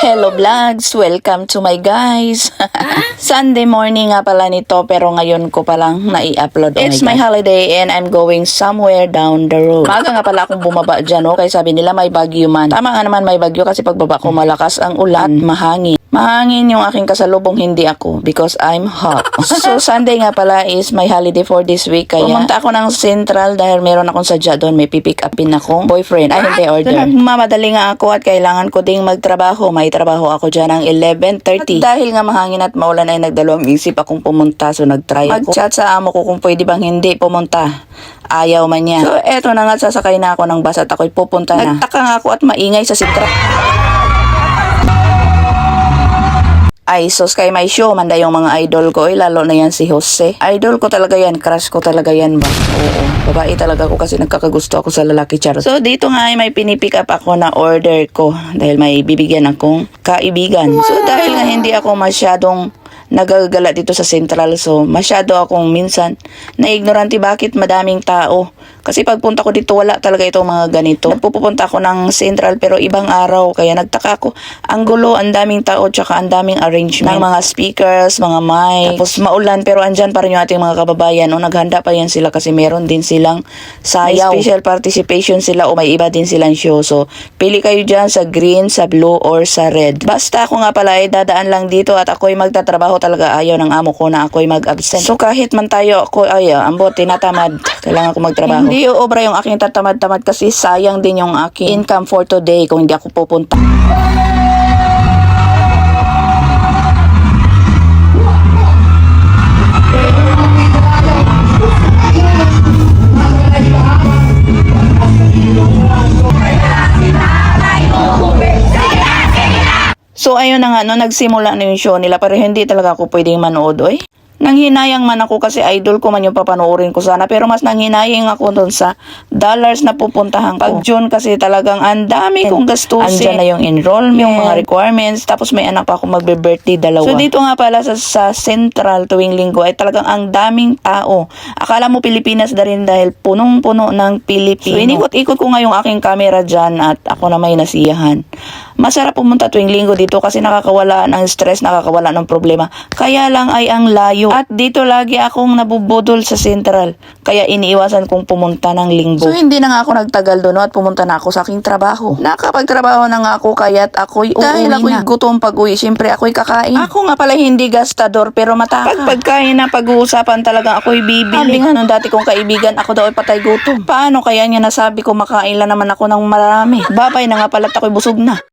Hello vlogs! Welcome to my guys! Sunday morning nga pala nito pero ngayon ko palang nai-upload. It's my holiday and I'm going somewhere down the road. Maaga nga pala akong bumaba dyan, no? Kaya sabi nila may bagyo man. Tama nga naman may bagyo kasi pagbaba ko malakas ang ulan at mahangin. Mahangin yung aking kasalubong, hindi ako because I'm hot. So Sunday nga pala is my holiday for this week kaya pumunta ako ng Central dahil meron akong sadya doon. May pipick upin akong boyfriend. Ay hindi, order. So, nagmamadali nga ako at kailangan ko ding magtrabaho. May trabaho ako dyan ng 11:30. At dahil nga mahangin at maulan ay nagdalawang isip akong pumunta. So nagtry ako. Mag-chat sa amo ko kung pwede bang hindi pumunta. Ayaw man niya. So eto na nga, sasakay na ako ng bus at ako'y pupunta na. Nagtaka nga ako at maingay sa Central. Ay, sos kay may show, manda yung mga idol ko, lalo na yan si Jose. Idol ko talaga yan, crush ko talaga yan ba? Oo, babae talaga ako kasi nagkakagusto ako sa lalaki, char. So, dito nga ay may pinipick up ako na order ko dahil may bibigyan akong kaibigan. Wow. So, dahil nga hindi ako masyadong nagagala dito sa Central, so masyado akong minsan na-ignorante bakit madaming tao. Kasi pagpunta ko dito, wala talaga itong mga ganito. Nagpupunta ako ng Central pero ibang araw. Kaya nagtaka ako, ang gulo, ang daming tao, tsaka ang daming arrangement. Ng mga speakers, mga mic. Tapos maulan pero andyan pa rin yung ating mga kababayan. O naghanda pa yan sila kasi meron din silang sayaw. May special participation sila o may iba din silang show. So, pili kayo dyan sa green, sa blue, or sa red. Basta ako nga pala ay dadaan lang dito at ako'y magtatrabaho talaga. Ayaw ng amo ko na ako'y mag-absent. So, kahit man tayo ako, ambot, tinatamad. Kailangan ko magtrabaho. Hindi obra yung aking tatamad-tamad kasi sayang din yung aking income for today kung hindi ako pupunta. So ayun na nga, no, nagsimula na yung show nila pero hindi talaga ako pwedeng manood, oy. Nanghinayang man ako kasi idol ko man yung papanoorin ko sana pero mas nanghinayang ako dun sa dollars na pupuntahan ko. Pag June kasi talagang ang dami kong gastusin. Andyan na yung enrollment, yung mga requirements, tapos may anak pa ako magbe-birthday, dalawa. So dito nga pala sa Central tuwing linggo ay talagang ang daming tao. Akala mo Pilipinas na rin dahil punong-puno ng Pilipino. So inikot-ikot ko nga yung aking camera dyan at ako na may nasiyahan. Masarap pumunta tuwing linggo dito kasi nakakawala ng stress, nakakawala ng problema. Kaya lang ay ang layo. At dito lagi akong nabubudol sa Central. Kaya iniiwasan kong pumunta ng linggo. So hindi na nga ako nagtagal doon at pumunta na ako sa aking trabaho. Nakapagtrabaho na nga ako kaya't ako'y uuwi na. Dahil ako'y gutom pag-uwi, siyempre ako'y kakain. Ako nga pala hindi gastador pero mataka. Pag pagkain na pag-uusapan talaga ako'y bibili. Sabi nga nung dati kong kaibigan, ako daw ay patay gutom. Paano kaya niya nasabi ko makain lang naman ako ng marami? Babay na nga pala't ako'y busog na.